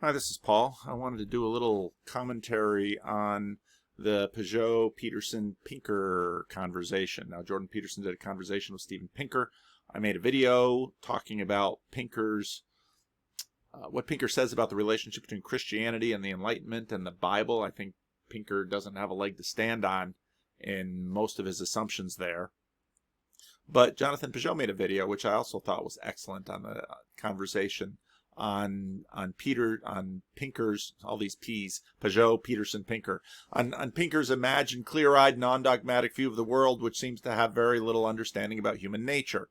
Hi, this is Paul. I wanted to do a little commentary on the Pageau, Peterson, Pinker conversation. Now, Jordan Peterson did a conversation with Steven Pinker. I made a video talking about what Pinker says about the relationship between Christianity and the Enlightenment and the Bible. I think Pinker doesn't have a leg to stand on in most of his assumptions there. But Jonathan Pageau made a video, which I also thought was excellent, on the conversation on Pinker's, all these P's, Pageau, Peterson, Pinker, on Pinker's imagined, clear-eyed, non-dogmatic view of the world, which seems to have very little understanding about human nature.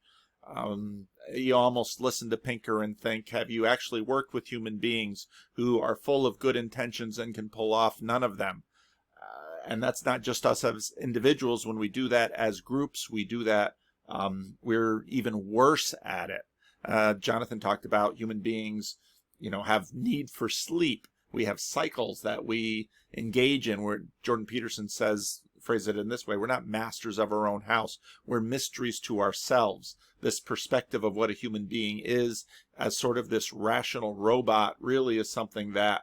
You almost listen to Pinker and think, have you actually worked with human beings who are full of good intentions and can pull off none of them? And that's not just us as individuals. When we do that as groups, we do that, we're even worse at it. Jonathan talked about human beings, have need for sleep. We have cycles that we engage in, where Jordan Peterson phrase it in this way: we're not masters of our own house. We're mysteries to ourselves. This perspective of what a human being is as sort of this rational robot really is something that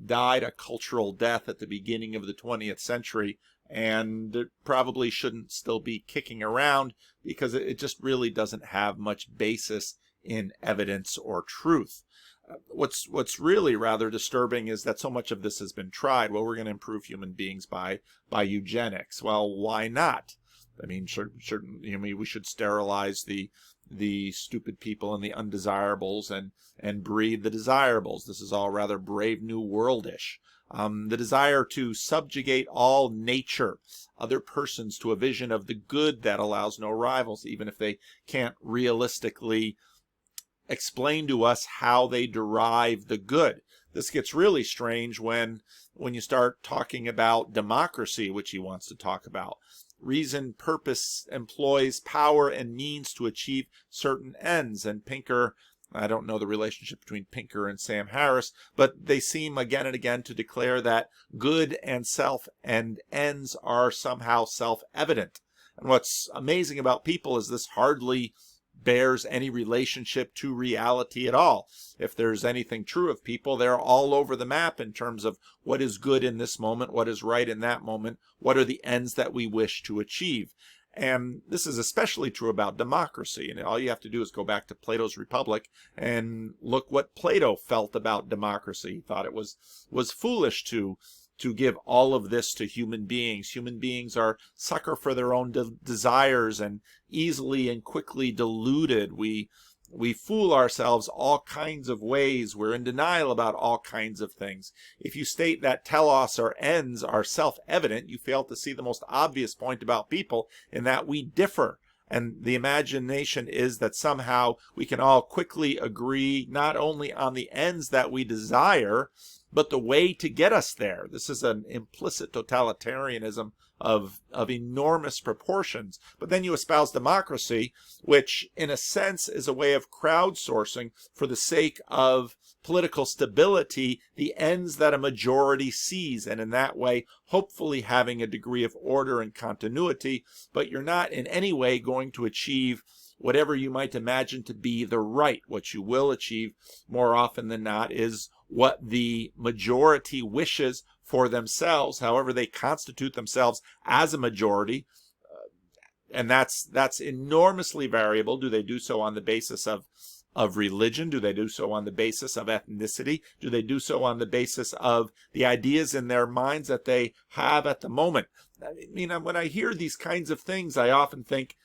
died a cultural death at the beginning of the 20th century, and it probably shouldn't still be kicking around because it just really doesn't have much basis in evidence or truth. What's really rather disturbing is that so much of this has been tried. Well, we're going to improve human beings by eugenics. Well, why not? I mean, we should sterilize the stupid people and the undesirables and breed the desirables. This is all rather Brave New Worldish. The desire to subjugate all nature, other persons, to a vision of the good that allows no rivals, even if they can't realistically explain to us how they derive the good. This gets really strange when you start talking about democracy, which he wants to talk about. Reason, purpose employs power and means to achieve certain ends. And Pinker, I don't know the relationship between Pinker and Sam Harris, but they seem again and again to declare that good and self and ends are somehow self-evident. And what's amazing about people is this hardly bears any relationship to reality at all. If there's anything true of people, they're all over the map in terms of what is good in this moment, what is right in that moment, what are the ends that we wish to achieve. And this is especially true about democracy. And all you have to do is go back to Plato's Republic and look what Plato felt about democracy. He thought it was foolish to give all of this to human beings. Human beings are sucker for their own desires and easily and quickly deluded. We fool ourselves all kinds of ways. We're in denial about all kinds of things. If you state that telos or ends are self-evident, you fail to see the most obvious point about people, in that we differ. And the imagination is that somehow we can all quickly agree not only on the ends that we desire, but the way to get us there. This is an implicit totalitarianism of enormous proportions. But then you espouse democracy, which in a sense is a way of crowdsourcing for the sake of political stability the ends that a majority sees, and in that way hopefully having a degree of order and continuity. But you're not in any way going to achieve whatever you might imagine to be the right. What you will achieve more often than not is what the majority wishes for themselves, however they constitute themselves as a majority. And that's enormously variable. Do they do so on the basis of religion? Do they do so on the basis of ethnicity? Do they do so on the basis of the ideas in their minds that they have at the moment? I mean, when I hear these kinds of things, I often think,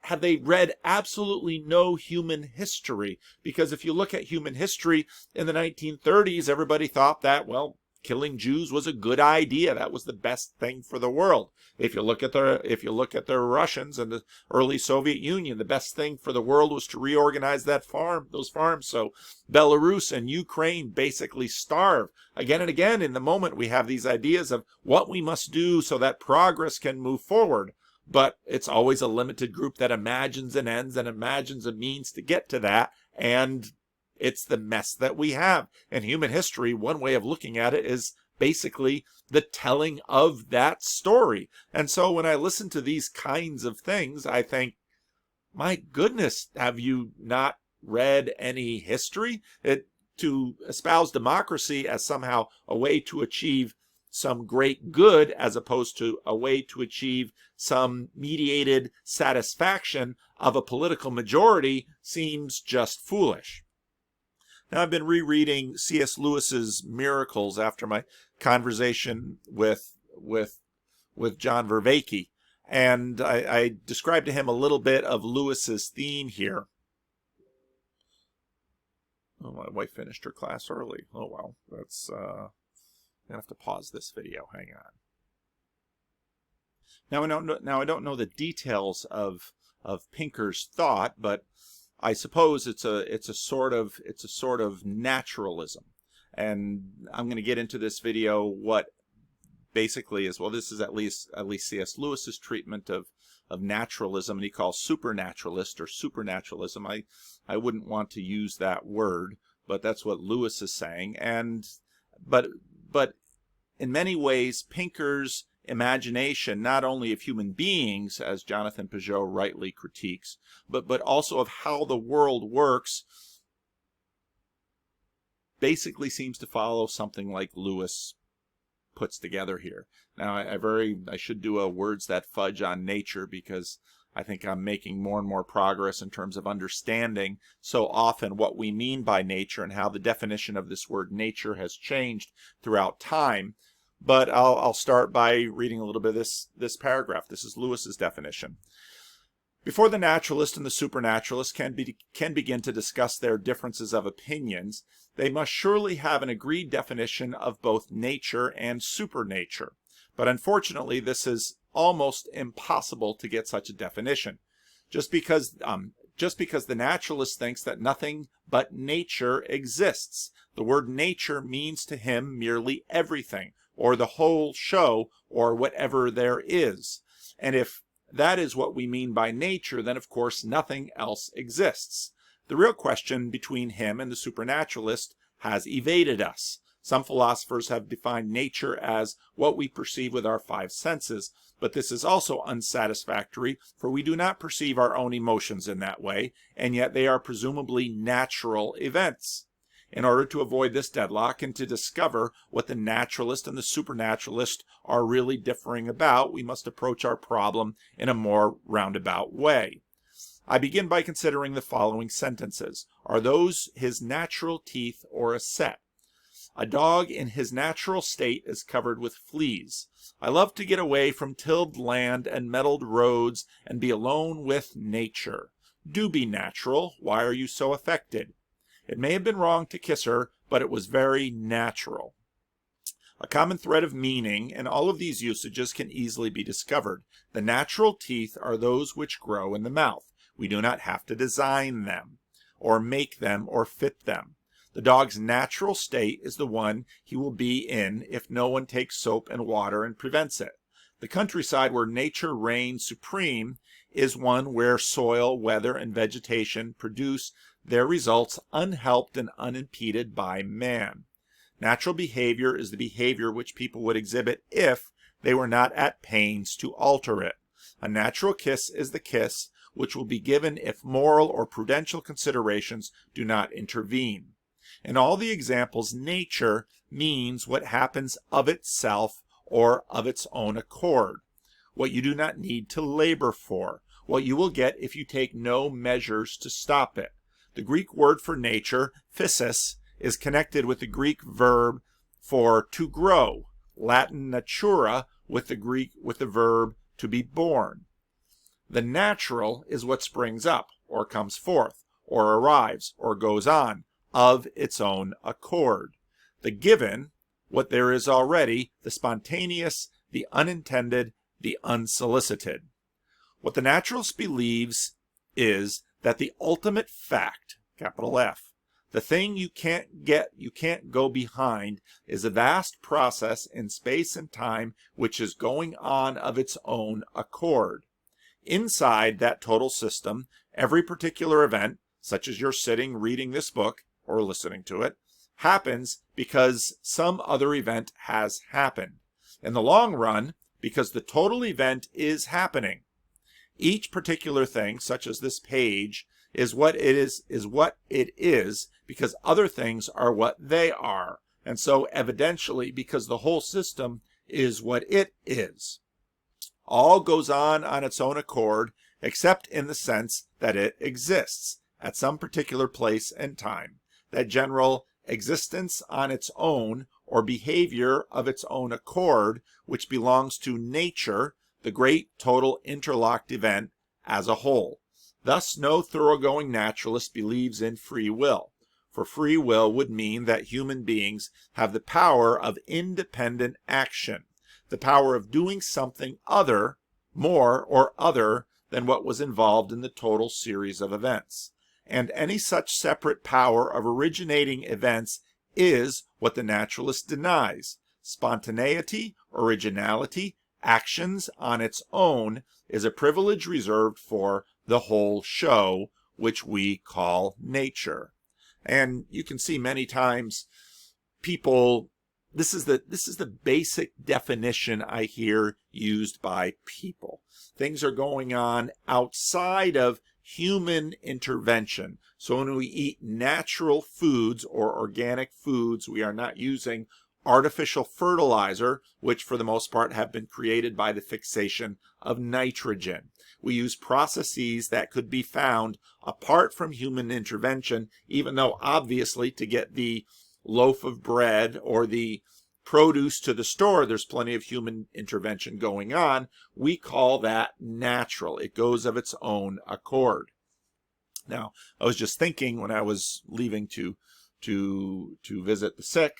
have they read absolutely no human history? Because if you look at human history in the 1930s, everybody thought that, well, killing Jews was a good idea. That was the best thing for the world. If you look at the Russians and the early Soviet Union, the best thing for the world was to reorganize those farms. So Belarus and Ukraine basically starve. Again and again in the moment we have these ideas of what we must do so that progress can move forward. But it's always a limited group that imagines an ends and imagines a means to get to that, and it's the mess that we have. In human history, one way of looking at it is basically the telling of that story. And so when I listen to these kinds of things, I think, my goodness, have you not read any history? to espouse democracy as somehow a way to achieve some great good as opposed to a way to achieve some mediated satisfaction of a political majority seems just foolish. Now, I've been rereading C.S. Lewis's Miracles after my conversation with John Vervaeke, and I described to him a little bit of Lewis's theme here. Oh, my wife finished her class early. Oh, well, that's... I have to pause this video. Hang on. Now I don't know the details of Pinker's thought, but I suppose it's a sort of naturalism, and I'm going to get into this video what basically is, well, this is at least C.S. Lewis's treatment of naturalism, and he calls supernaturalist or supernaturalism. I wouldn't want to use that word, but that's what Lewis is saying, but in many ways, Pinker's imagination, not only of human beings, as Jonathan Pageau rightly critiques, but also of how the world works, basically seems to follow something like Lewis puts together here. Now, I should do a words that fudge on nature, because I think I'm making more and more progress in terms of understanding so often what we mean by nature and how the definition of this word nature has changed throughout time. But I'll start by reading a little bit of this paragraph. This is Lewis's definition. Before the naturalist and the supernaturalist can begin to discuss their differences of opinions, they must surely have an agreed definition of both nature and supernature. But unfortunately, this is almost impossible to get such a definition. Just because the naturalist thinks that nothing but nature exists. The word nature means to him merely everything, or the whole show, or whatever there is. And if that is what we mean by nature, then of course nothing else exists. The real question between him and the supernaturalist has evaded us. Some philosophers have defined nature as what we perceive with our five senses, but this is also unsatisfactory, for we do not perceive our own emotions in that way, and yet they are presumably natural events. In order to avoid this deadlock and to discover what the naturalist and the supernaturalist are really differing about, we must approach our problem in a more roundabout way. I begin by considering the following sentences. Are those his natural teeth or a set? A dog in his natural state is covered with fleas. I love to get away from tilled land and metalled roads and be alone with nature. Do be natural. Why are you so affected? It may have been wrong to kiss her, but it was very natural. A common thread of meaning in all of these usages can easily be discovered. The natural teeth are those which grow in the mouth. We do not have to design them, or make them, or fit them. The dog's natural state is the one he will be in if no one takes soap and water and prevents it. The countryside where nature reigns supreme is one where soil, weather, and vegetation produce their results unhelped and unimpeded by man. Natural behavior is the behavior which people would exhibit if they were not at pains to alter it. A natural kiss is the kiss which will be given if moral or prudential considerations do not intervene. In all the examples, nature means what happens of itself or of its own accord, what you do not need to labor for, what you will get if you take no measures to stop it. The Greek word for nature, physis, is connected with the Greek verb for to grow, Latin natura, with the verb to be born. The natural is what springs up, or comes forth, or arrives, or goes on, of its own accord. The given, what there is already, the spontaneous, the unintended, the unsolicited. What the naturalist believes is that the ultimate fact, capital F, the thing you can't get, you can't go behind, is a vast process in space and time which is going on of its own accord. Inside that total system, every particular event, such as you're sitting reading this book, or listening to it, happens because some other event has happened. In the long run, because the total event is happening. Each particular thing, such as this page, is what it is because other things are what they are. And so evidentially, because the whole system is what it is. All goes on its own accord, except in the sense that it exists at some particular place and time. That general existence on its own, or behavior of its own accord, which belongs to nature, the great total interlocked event as a whole. Thus, no thoroughgoing naturalist believes in free will, for free will would mean that human beings have the power of independent action, the power of doing something other, more or other than what was involved in the total series of events. And any such separate power of originating events is what the naturalist denies. Spontaneity, originality, actions on its own is a privilege reserved for the whole show, which we call nature. And you can see many times people, this is the basic definition I hear used by people. Things are going on outside of human intervention. So when we eat natural foods or organic foods, we are not using artificial fertilizer, which for the most part have been created by the fixation of nitrogen. We use processes that could be found apart from human intervention, even though obviously to get the loaf of bread or the produce to the store, there's plenty of human intervention going on. We call that natural. It goes of its own accord. Now, I was just thinking when I was leaving to visit the sick,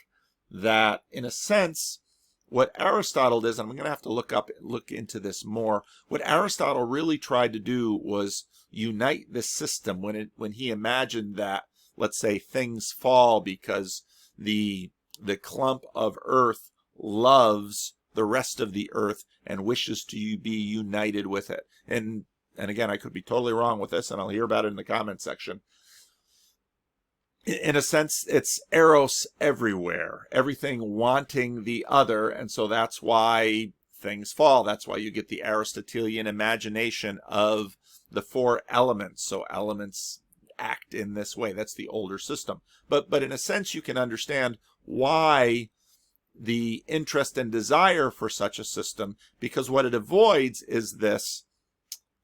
that in a sense, what Aristotle does, and I'm going to have to look into this more, what Aristotle really tried to do was unite the system when he imagined that, let's say, things fall because the clump of earth loves the rest of the earth and wishes to be united with it. And again, I could be totally wrong with this, and I'll hear about it in the comment section. In a sense, it's eros everywhere, everything wanting the other, and so that's why things fall. That's why you get the Aristotelian imagination of the four elements. So elements act in this way. That's the older system. But in a sense, you can understand why the interest and desire for such a system, because what it avoids is this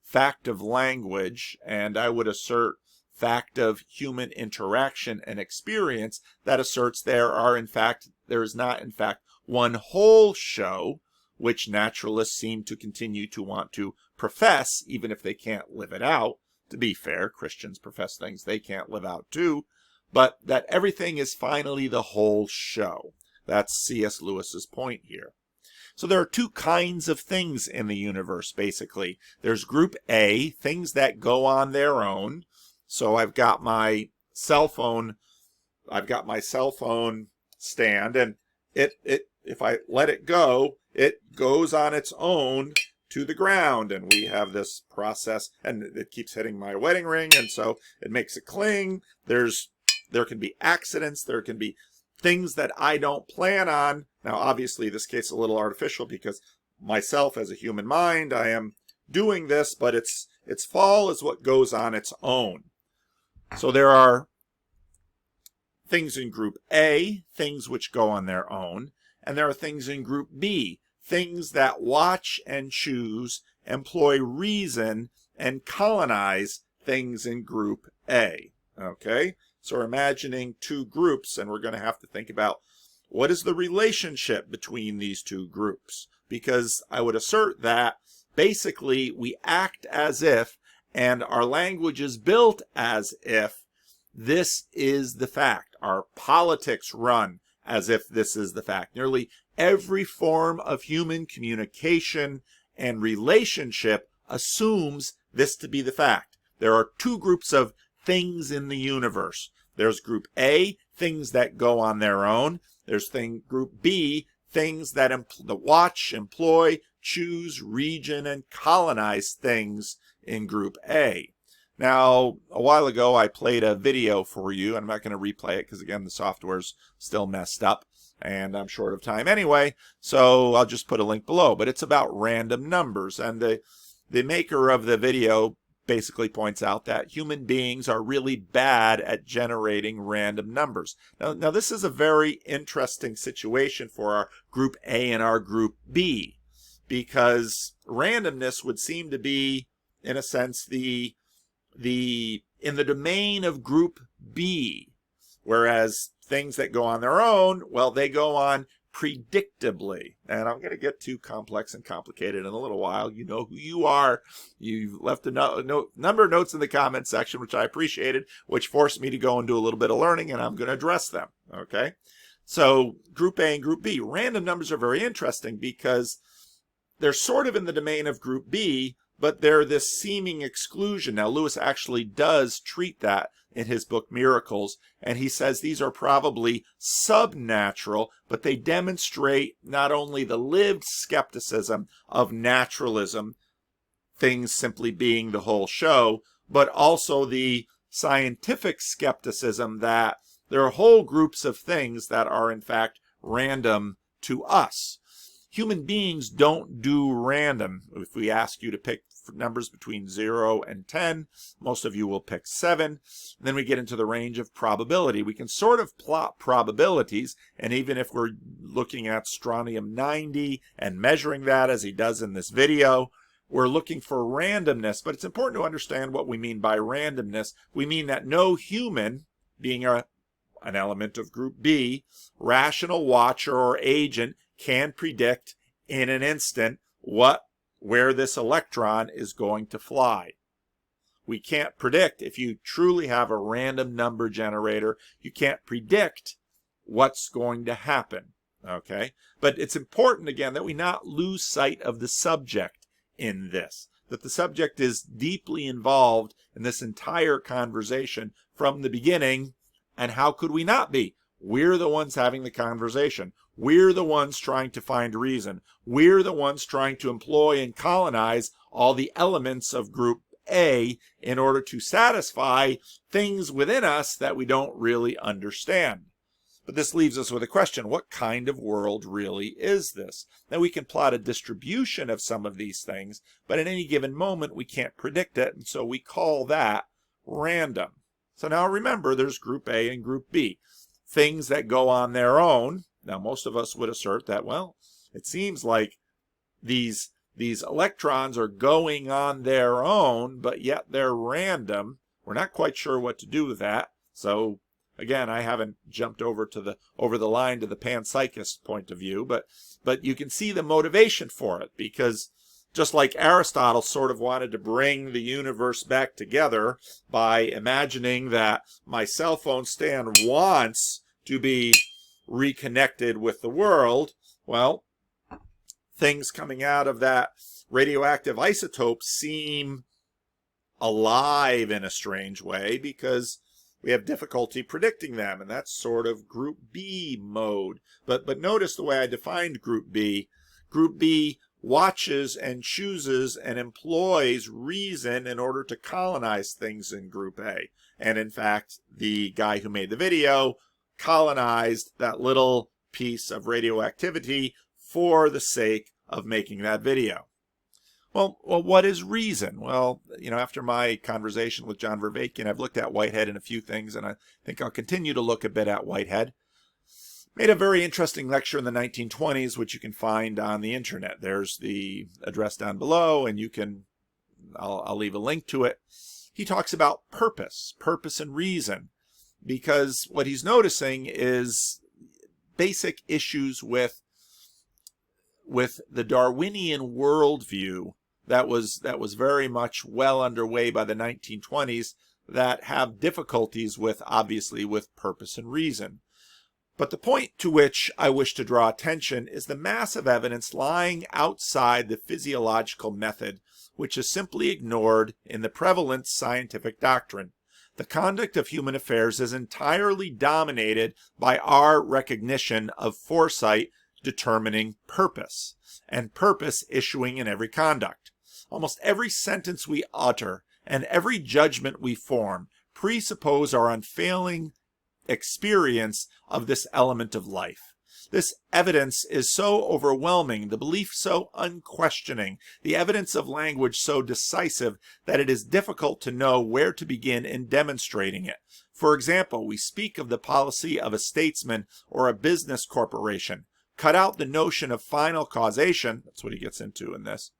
fact of language, and I would assert fact of human interaction and experience, that asserts there is not in fact one whole show, which naturalists seem to continue to want to profess, even if they can't live it out. To be fair, Christians profess things they can't live out too, but that everything is finally the whole show. That's C.S. Lewis's point here. So there are two kinds of things in the universe, basically. There's group A, things that go on their own. So I've got my cell phone stand, and if I let it go, it goes on its own to the ground, and we have this process, and it keeps hitting my wedding ring, and so it makes it cling. There can be accidents, there can be things that I don't plan on. Now, obviously, this case is a little artificial because myself as a human mind, I am doing this, but its fall is what goes on its own. So there are things in group A, things which go on their own, and there are things in group B, things that watch and choose, employ reason, and colonize things in group A. Okay? So we're imagining two groups, and we're going to have to think about what is the relationship between these two groups. Because I would assert that basically we act as if, and our language is built as if this is the fact. Our politics run as if this is the fact. Nearly every form of human communication and relationship assumes this to be the fact. There are two groups of things in the universe. There's group A, things that go on their own. There's group B, things that watch, employ, choose, region, and colonize things in group A. Now, a while ago, I played a video for you. I'm not going to replay it because, again, the software's still messed up, and I'm short of time anyway, so I'll just put a link below. But it's about random numbers, and the maker of the video basically points out that human beings are really bad at generating random numbers. Now this is a very interesting situation for our group A and our group B, because randomness would seem to be, in a sense, in the domain of group B, whereas things that go on their own, well, they go on predictably. And I'm going to get too complex and complicated in a little while. You know who you are. You've left a number of notes in the comment section, which I appreciated, which forced me to go and do a little bit of learning, and I'm going to address them. Okay? So group A and group B. Random numbers are very interesting because they're sort of in the domain of group B, but they're this seeming exclusion. Now, Lewis actually does treat that in his book Miracles, and he says these are probably subnatural, but they demonstrate not only the lived skepticism of naturalism, things simply being the whole show, but also the scientific skepticism that there are whole groups of things that are in fact random to us. Human beings don't do random. If we ask you to pick numbers between 0 and 10, most of you will pick 7. Then we get into the range of probability. We can sort of plot probabilities, and even if we're looking at strontium 90 and measuring that as he does in this video, we're looking for randomness. But it's important to understand what we mean by randomness. We mean that no human, being an element of group B, rational watcher or agent, can predict in an instant where this electron is going to fly. We can't predict. If you truly have a random number generator, you can't predict what's going to happen. Okay? But it's important, again, that we not lose sight of the subject in this, that the subject is deeply involved in this entire conversation from the beginning. And how could we not be? We're the ones having the conversation. We're the ones trying to find reason. We're the ones trying to employ and colonize all the elements of group A in order to satisfy things within us that we don't really understand. But this leaves us with a question: what kind of world really is this? Now, we can plot a distribution of some of these things, but at any given moment we can't predict it, and so we call that random. So now remember, there's group A and group B. Things that go on their own. Now, most of us would assert that, well, it seems like these electrons are going on their own, but yet they're random. We're not quite sure what to do with that. So, again, I haven't jumped over the line to the panpsychist point of view, but you can see the motivation for it, because just like Aristotle sort of wanted to bring the universe back together by imagining that my cell phone stand wants to be reconnected with the world, well, things coming out of that radioactive isotope seem alive in a strange way because we have difficulty predicting them, and that's sort of group B mode. But notice the way I defined group B. Group B watches and chooses and employs reason in order to colonize things in group A. And in fact, the guy who made the video colonized that little piece of radioactivity for the sake of making that video. Well, what is reason? Well, after my conversation with John Vervaeken, I've looked at Whitehead and a few things, and I think I'll continue to look a bit at Whitehead. Made a very interesting lecture in the 1920s, which you can find on the internet. There's the address down below, and I'll leave a link to it. He talks about purpose and reason, because what he's noticing is basic issues with the Darwinian worldview that was very much well underway by the 1920s, that have difficulties obviously with purpose and reason. But the point to which I wish to draw attention is the massive evidence lying outside the physiological method, which is simply ignored in the prevalent scientific doctrine. The conduct of human affairs is entirely dominated by our recognition of foresight determining purpose, and purpose issuing in every conduct. Almost every sentence we utter and every judgment we form presuppose our unfailing experience of this element of life. This evidence is so overwhelming, the belief so unquestioning, the evidence of language so decisive that it is difficult to know where to begin in demonstrating it. For example, we speak of the policy of a statesman or a business corporation. Cut out the notion of final causation, that's what he gets into in this,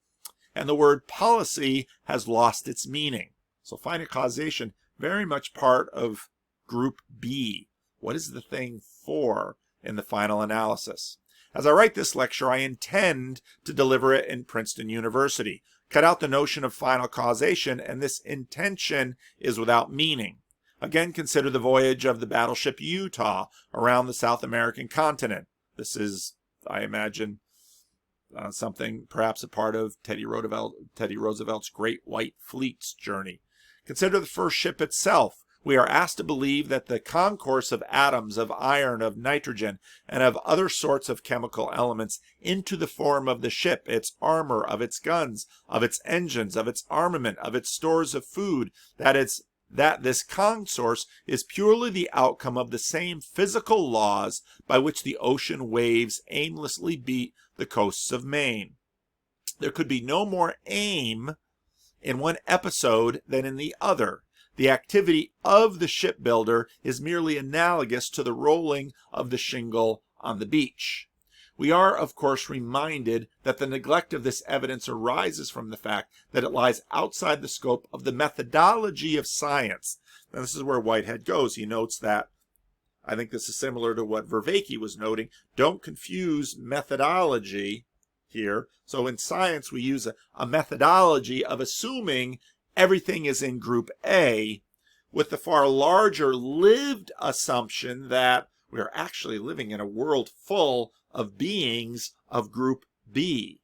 and the word policy has lost its meaning. So final causation, very much part of Group B. What is the thing for in the final analysis? As I write this lecture, I intend to deliver it in Princeton University. Cut out the notion of final causation, and this intention is without meaning. Again, consider the voyage of the battleship Utah around the South American continent. This is, I imagine, something perhaps a part of Teddy Roosevelt's Great White Fleet's journey. Consider the first ship itself. We are asked to believe that the concourse of atoms, of iron, of nitrogen, and of other sorts of chemical elements into the form of the ship, its armor, of its guns, of its engines, of its armament, of its stores of food, that this concourse is purely the outcome of the same physical laws by which the ocean waves aimlessly beat the coasts of Maine. There could be no more aim in one episode than in the other. The activity of the shipbuilder is merely analogous to the rolling of the shingle on the beach. We are, of course, reminded that the neglect of this evidence arises from the fact that it lies outside the scope of the methodology of science. Now, this is where Whitehead goes. He notes that, I think this is similar to what Vervaeke was noting, don't confuse methodology here. So in science, we use a methodology of assuming everything is in Group A, with the far larger lived assumption that we are actually living in a world full of beings of Group B.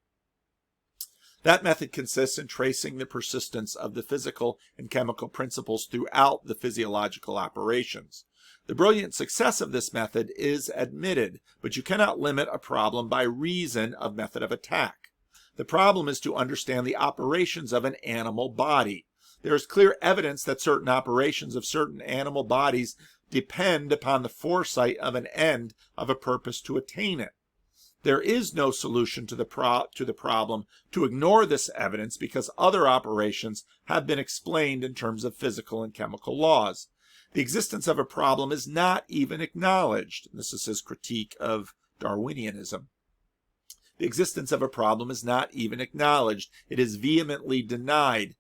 That method consists in tracing the persistence of the physical and chemical principles throughout the physiological operations. The brilliant success of this method is admitted, but you cannot limit a problem by reason of method of attack. The problem is to understand the operations of an animal body. There is clear evidence that certain operations of certain animal bodies depend upon the foresight of an end of a purpose to attain it. There is no solution to the problem to ignore this evidence because other operations have been explained in terms of physical and chemical laws. The existence of a problem is not even acknowledged. This is his critique of Darwinianism. The existence of a problem is not even acknowledged. It is vehemently denied.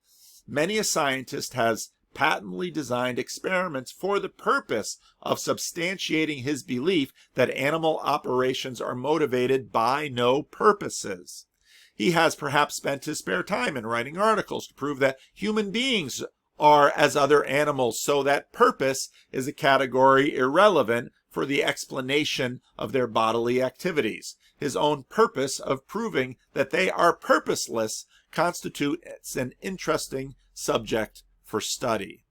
Many a scientist has patently designed experiments for the purpose of substantiating his belief that animal operations are motivated by no purposes. He has perhaps spent his spare time in writing articles to prove that human beings are as other animals, so that purpose is a category irrelevant for the explanation of their bodily activities. His own purpose of proving that they are purposeless constitutes an interesting subject for study.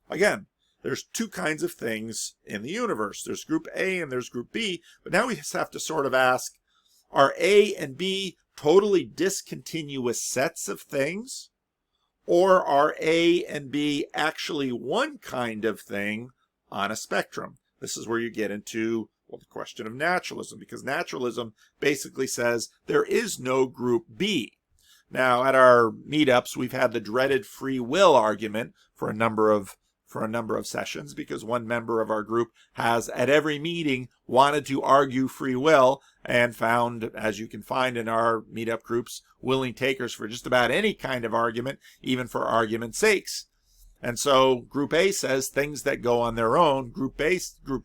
Again, there's two kinds of things in the universe. There's Group A and there's Group B, but now we just have to sort of ask, are A and B totally discontinuous sets of things? Or are A and B actually one kind of thing on a spectrum? This is where you get into, well, the question of naturalism, because naturalism basically says there is no Group B. Now, at our meetups, we've had the dreaded free will argument for a number of sessions, because one member of our group has, at every meeting, wanted to argue free will and found, as you can find in our meetup groups, willing takers for just about any kind of argument, even for argument's sakes. And so Group A says things that go on their own. Group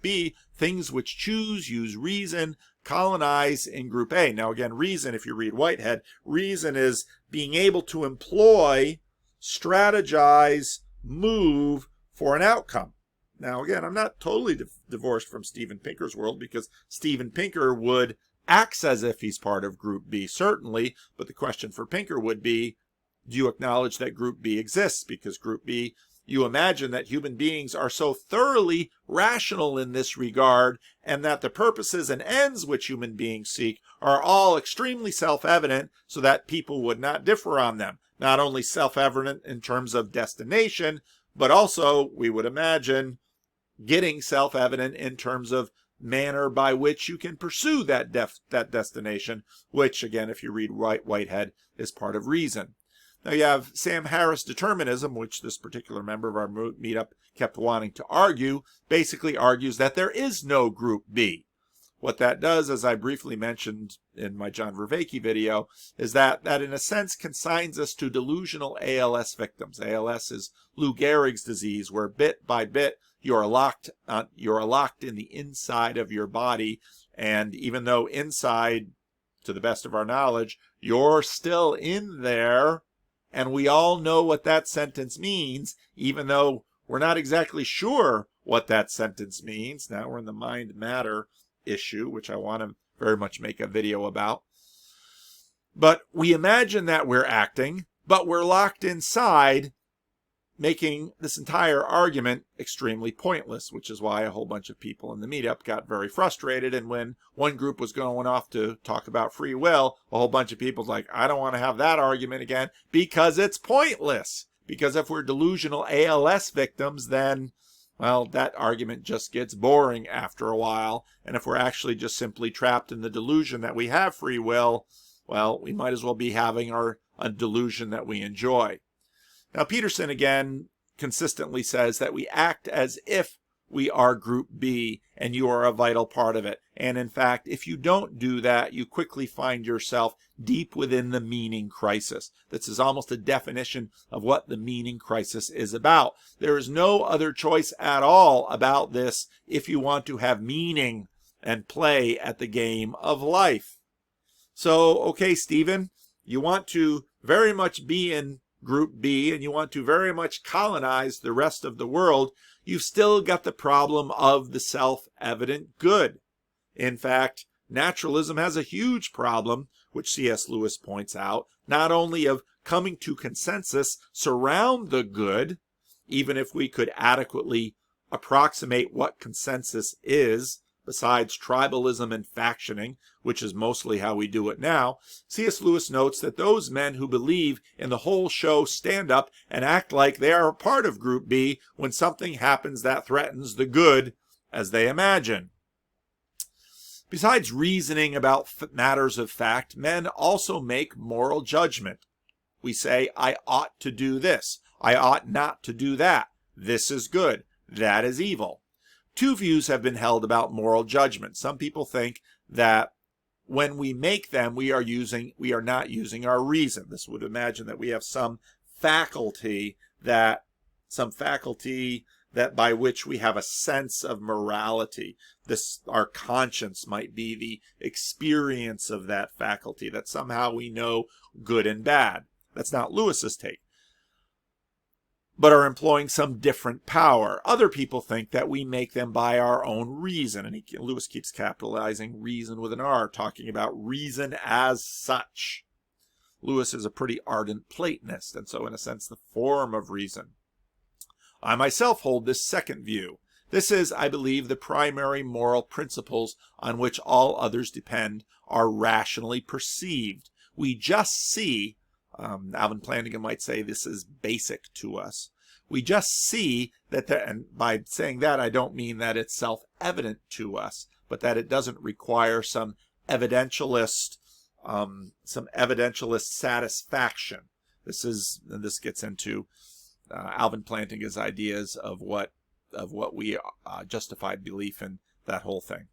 B, things which choose, use reason, colonize in Group A. Now again, reason, if you read Whitehead, reason is being able to employ, strategize, move for an outcome. Now again, I'm not totally divorced from Steven Pinker's world, because Steven Pinker would act as if he's part of Group B, certainly, but the question for Pinker would be, do you acknowledge that Group B exists? Because Group B, you imagine that human beings are so thoroughly rational in this regard, and that the purposes and ends which human beings seek are all extremely self-evident, so that people would not differ on them. Not only self-evident in terms of destination, but also, we would imagine, getting self-evident in terms of manner by which you can pursue that destination, which, again, if you read Whitehead, is part of reason. Now you have Sam Harris determinism, which this particular member of our meetup kept wanting to argue, basically argues that there is no group B. What that does, as I briefly mentioned in my John Vervaeke video, is that in a sense consigns us to delusional ALS victims. ALS is Lou Gehrig's disease, where bit by bit you are locked in the inside of your body, and even though inside, to the best of our knowledge, you're still in there, and we all know what that sentence means, even though we're not exactly sure what that sentence means. Now we're in the mind-matter issue, which I want to very much make a video about. But we imagine that we're acting, but we're locked inside, making this entire argument extremely pointless, which is why a whole bunch of people in the meetup got very frustrated. And when one group was going off to talk about free will, a whole bunch of people was like, I don't want to have that argument again because it's pointless. Because if we're delusional ALS victims, then, well, that argument just gets boring after a while. And if we're actually just simply trapped in the delusion that we have free will, well, we might as well be having a delusion that we enjoy. Now, Peterson, again, consistently says that we act as if we are Group B, and you are a vital part of it. And in fact, if you don't do that, you quickly find yourself deep within the meaning crisis. This is almost a definition of what the meaning crisis is about. There is no other choice at all about this if you want to have meaning and play at the game of life. So, okay, Stephen, you want to very much be in Group B, and you want to very much colonize the rest of the world. You've still got the problem of the self-evident good. In fact, naturalism has a huge problem, which C.S. Lewis points out, not only of coming to consensus surround the good, even if we could adequately approximate what consensus is, besides tribalism and factioning, which is mostly how we do it now. C.S. Lewis notes that those men who believe in the whole show stand up and act like they are a part of Group B when something happens that threatens the good as they imagine. Besides reasoning about matters of fact, men also make moral judgment. We say, I ought to do this. I ought not to do that. This is good. That is evil. Two views have been held about moral judgment. Some people think that when we make them, we are not using our reason. This would imagine that we have some faculty that by which we have a sense of morality. Our conscience might be the experience of that faculty, that somehow we know good and bad. That's not Lewis's take, but are employing some different power. Other people think that we make them by our own reason, and Lewis keeps capitalizing reason with an R, talking about reason as such. Lewis is a pretty ardent Platonist, and so in a sense the form of reason. I myself hold this second view. This is, I believe, the primary moral principles on which all others depend are rationally perceived. We just see, Alvin Plantinga might say this is basic to us. We just see that, and by saying that, I don't mean that it's self-evident to us, but that it doesn't require some evidentialist satisfaction. This gets into Alvin Plantinga's ideas of what we justified belief in, that whole thing.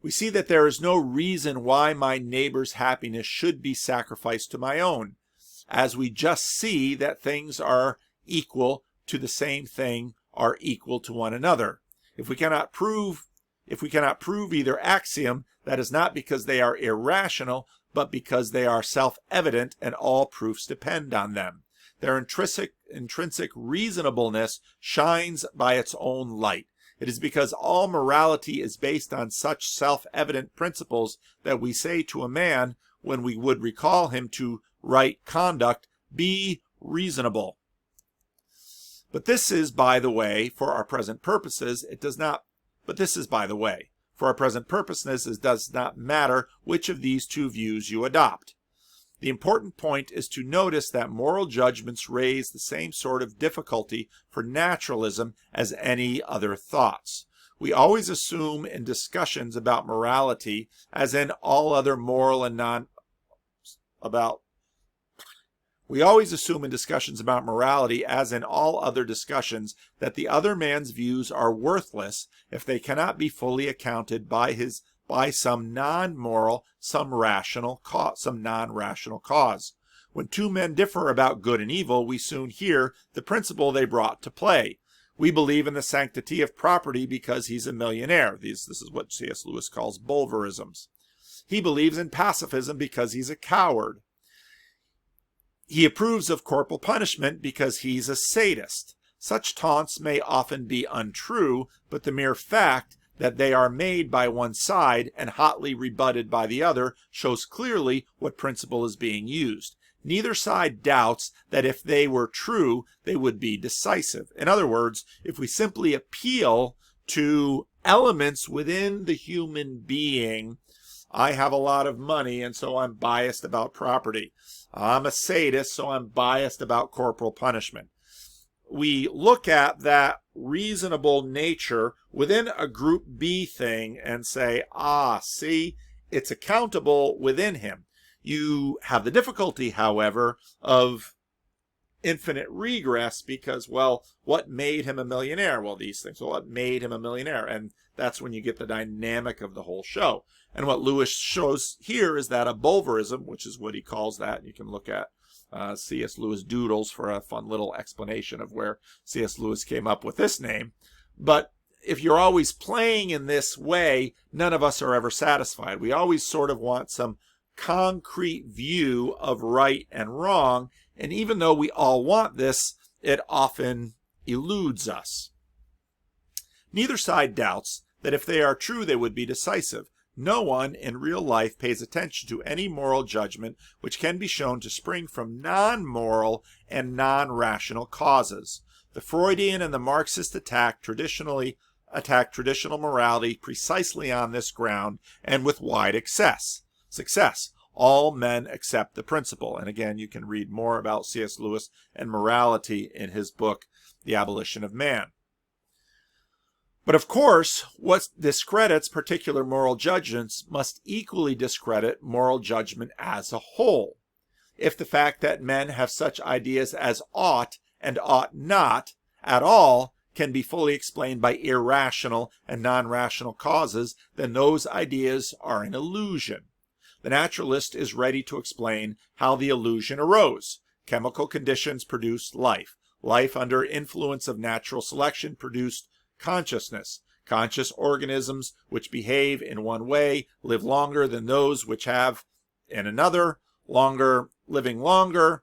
We see that there is no reason why my neighbor's happiness should be sacrificed to my own, as we just see that things are equal to the same thing are equal to one another. If we cannot prove either axiom, that is not because they are irrational, but because they are self-evident and all proofs depend on them. Their intrinsic reasonableness shines by its own light. It is because all morality is based on such self-evident principles that we say to a man, when we would recall him to right conduct, be reasonable. But this is, by the way, for our present purposes, it does not matter which of these two views you adopt. The important point is to notice that moral judgments raise the same sort of difficulty for naturalism as any other thoughts. We always assume in discussions about morality, as in all other moral and We always assume in discussions about morality, as in all other discussions, that the other man's views are worthless if they cannot be fully accounted by some non-moral, some non-rational cause. When two men differ about good and evil, we soon hear the principle they brought to play. We believe in the sanctity of property because he's a millionaire. This is what C.S. Lewis calls bulverisms. He believes in pacifism because he's a coward. He approves of corporal punishment because he's a sadist. Such taunts may often be untrue, but the mere fact that they are made by one side and hotly rebutted by the other shows clearly what principle is being used. Neither side doubts that if they were true, they would be decisive. In other words, if we simply appeal to elements within the human being, I have a lot of money and so I'm biased about property. I'm a sadist, so I'm biased about corporal punishment. We look at that reasonable nature within a group B thing and say, see, it's accountable within him. You have the difficulty, however, of infinite regress because, well, what made him a millionaire? Well, these things. Well, what made him a millionaire? And that's when you get the dynamic of the whole show. And what Lewis shows here is that a bulverism, which is what he calls that. You can look at C.S. Lewis Doodles for a fun little explanation of where C.S. Lewis came up with this name. But if you're always playing in this way, none of us are ever satisfied. We always sort of want some concrete view of right and wrong. And even though we all want this, it often eludes us. Neither side doubts that if they are true, they would be decisive. No one in real life pays attention to any moral judgment which can be shown to spring from non-moral and non-rational causes. The Freudian and the Marxist attack traditional morality precisely on this ground and with wide success. All men accept the principle. And again, you can read more about C.S. Lewis and morality in his book, The Abolition of Man. But of course, what discredits particular moral judgments must equally discredit moral judgment as a whole. If the fact that men have such ideas as ought and ought not at all can be fully explained by irrational and non-rational causes, then those ideas are an illusion. The naturalist is ready to explain how the illusion arose. Chemical conditions produced life. Life under influence of natural selection produced consciousness. Conscious organisms which behave in one way live longer than those which have in another. Living longer,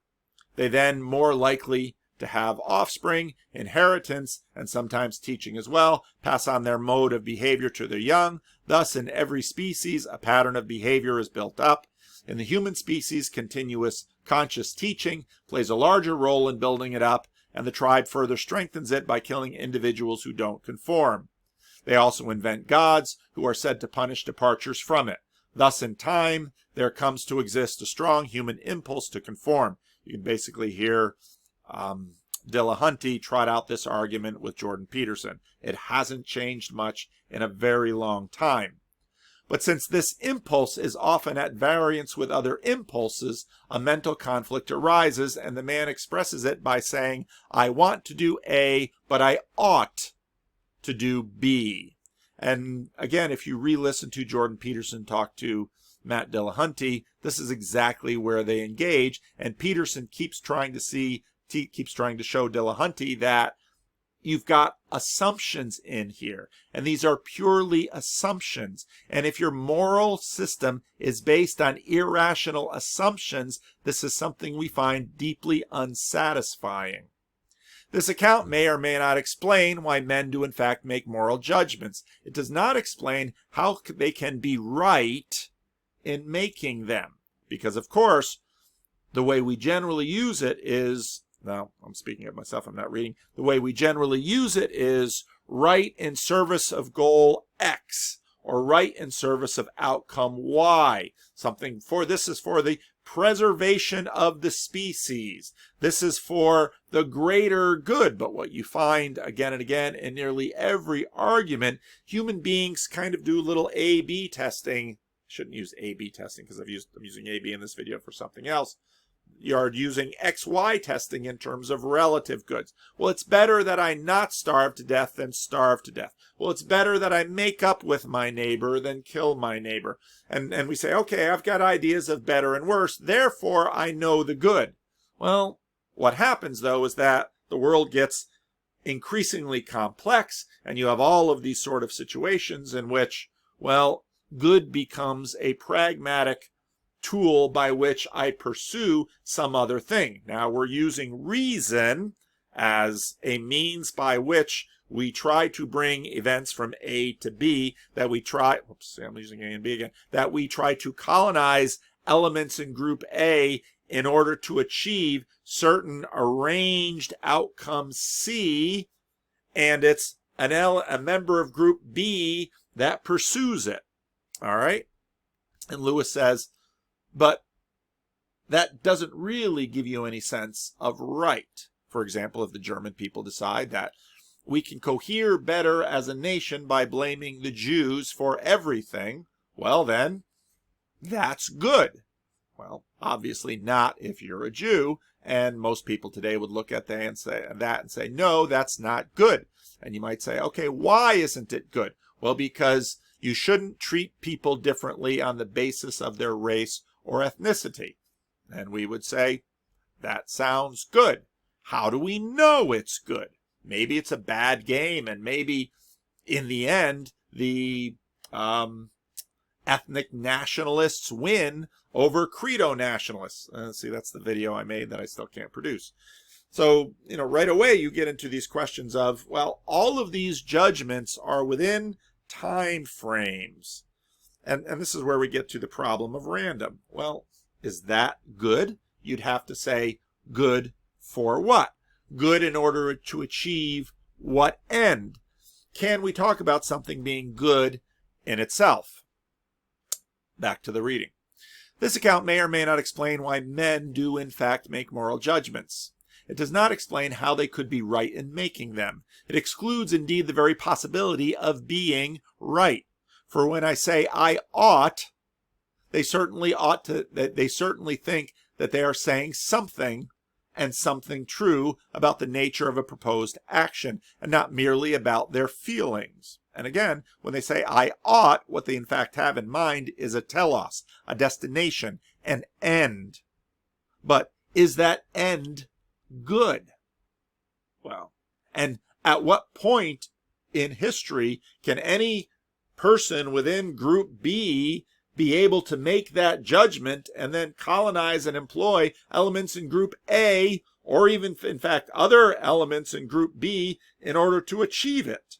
they then more likely to have offspring, inheritance, and sometimes teaching as well, pass on their mode of behavior to their young. Thus, in every species, a pattern of behavior is built up. In the human species, continuous conscious teaching plays a larger role in building it up, and the tribe further strengthens it by killing individuals who don't conform. They also invent gods, who are said to punish departures from it. Thus, in time, there comes to exist a strong human impulse to conform. You can basically hear Dillahunty trot out this argument with Jordan Peterson. It hasn't changed much in a very long time. But since this impulse is often at variance with other impulses, a mental conflict arises, and the man expresses it by saying, I want to do A, but I ought to do B. And again, if you re-listen to Jordan Peterson talk to Matt Dillahunty, this is exactly where they engage, and Peterson keeps trying to show Dillahunty that you've got assumptions in here, and these are purely assumptions. And if your moral system is based on irrational assumptions, this is something we find deeply unsatisfying. This account may or may not explain why men do in fact make moral judgments. It does not explain how they can be right in making them. Because, of course, the way we generally use it is, now I'm speaking of myself, I'm not reading, the way we generally use it is right in service of goal X, or right in service of outcome Y. This is for the preservation of the species. This is for the greater good. But what you find again and again in nearly every argument, human beings kind of do little A/B testing. Shouldn't use A/B testing because I'm using A/B in this video for something else. You're using XY testing in terms of relative goods. Well, it's better that I not starve to death than starve to death. Well, it's better that I make up with my neighbor than kill my neighbor. And we say, okay, I've got ideas of better and worse, therefore I know the good. Well, what happens, though, is that the world gets increasingly complex, and you have all of these sort of situations in which, well, good becomes a pragmatic tool by which I pursue some other thing. Now we're using reason as a means by which we try to bring events from A to B, that we try to colonize elements in group A in order to achieve certain arranged outcomes C, and it's a member of group B that pursues it. All right? And Lewis says, but that doesn't really give you any sense of right. For example, if the German people decide that we can cohere better as a nation by blaming the Jews for everything, well then, that's good. Well, obviously not if you're a Jew, and most people today would look at that and say, no, that's not good. And you might say, okay, why isn't it good? Well, because you shouldn't treat people differently on the basis of their race or ethnicity. And we would say, that sounds good. How do we know it's good? Maybe it's a bad game, and maybe in the end, the ethnic nationalists win over credo nationalists. See, that's the video I made that I still can't produce. So, right away you get into these questions of, well, all of these judgments are within time frames. And this is where we get to the problem of random. Well, is that good? You'd have to say, good for what? Good in order to achieve what end? Can we talk about something being good in itself? Back to the reading. This account may or may not explain why men do in fact make moral judgments. It does not explain how they could be right in making them. It excludes indeed the very possibility of being right. For when I say I ought, they certainly think that they are saying something, and something true, about the nature of a proposed action, and not merely about their feelings. And again, when they say I ought, what they in fact have in mind is a telos, a destination, an end. But is that end good? Well, and at what point in history can any person within group B be able to make that judgment and then colonize and employ elements in group A, or even in fact other elements in group B, in order to achieve it?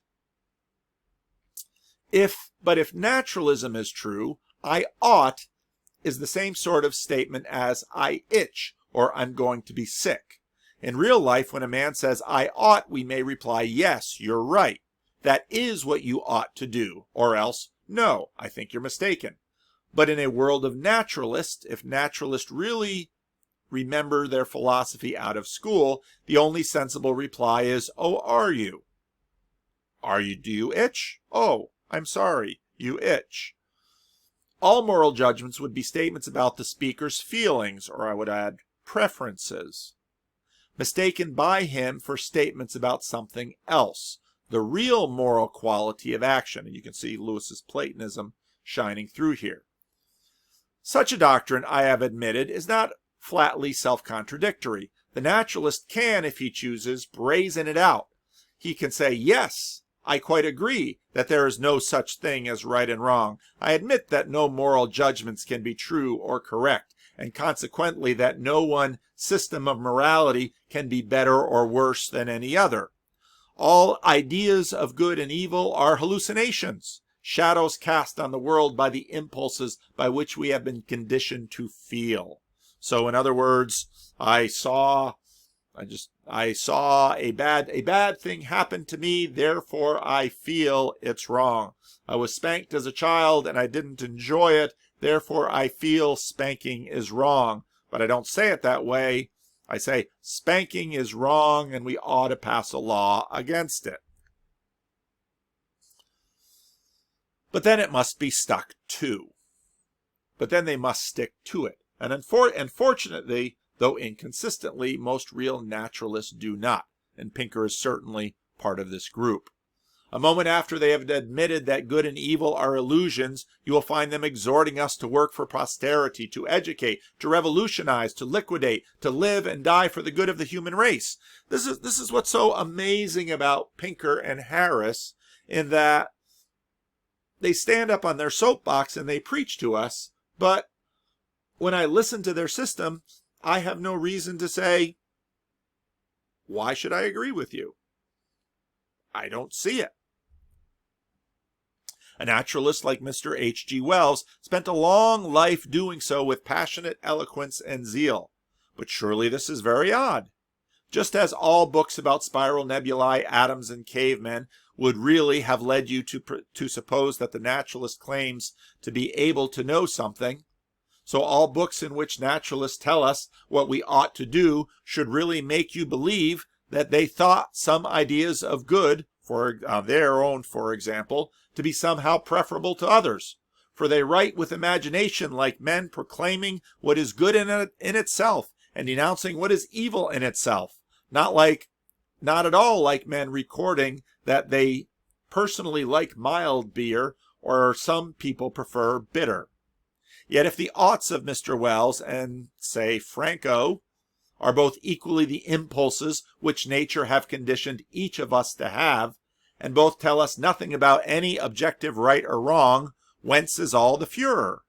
But if naturalism is true, I ought is the same sort of statement as I itch, or I'm going to be sick. In real life, when a man says I ought, we may reply, yes, you're right. That is what you ought to do, or else, no, I think you're mistaken. But in a world of naturalists, if naturalists really remember their philosophy out of school, the only sensible reply is, oh, are you? Do you itch? Oh, I'm sorry, you itch. All moral judgments would be statements about the speaker's feelings, or I would add, preferences, mistaken by him for statements about something else, the real moral quality of action. And you can see Lewis's Platonism shining through here. Such a doctrine, I have admitted, is not flatly self-contradictory. The naturalist can, if he chooses, brazen it out. He can say, yes, I quite agree that there is no such thing as right and wrong. I admit that no moral judgments can be true or correct, and consequently that no one system of morality can be better or worse than any other. All ideas of good and evil are hallucinations, shadows cast on the world by the impulses by which we have been conditioned to feel. So in other words, I saw I saw a bad thing happen to me, therefore I feel it's wrong. I was spanked as a child and I didn't enjoy it, therefore I feel spanking is wrong. But I don't say it that way. I say spanking is wrong and we ought to pass a law against it. But then it must be stuck to. But then they must stick to it. And unfortunately, though inconsistently, most real naturalists do not, and Pinker is certainly part of this group. A moment after they have admitted that good and evil are illusions, you will find them exhorting us to work for posterity, to educate, to revolutionize, to liquidate, to live and die for the good of the human race. This is what's so amazing about Pinker and Harris, in that they stand up on their soapbox and they preach to us, but when I listen to their system, I have no reason to say, why should I agree with you? I don't see it. A naturalist like Mr. H.G. Wells spent a long life doing so with passionate eloquence and zeal. But surely this is very odd. Just as all books about spiral nebulae, atoms, and cavemen would really have led you to suppose that the naturalist claims to be able to know something, so all books in which naturalists tell us what we ought to do should really make you believe that they thought some ideas of good, for their own, for example, to be somehow preferable to others. For they write with imagination like men proclaiming what is good in itself and denouncing what is evil in itself, not at all like men recording that they personally like mild beer, or some people prefer bitter. Yet if the oughts of Mr. Wells and, say, Franco are both equally the impulses which nature have conditioned each of us to have, and both tell us nothing about any objective right or wrong, whence is all the furor?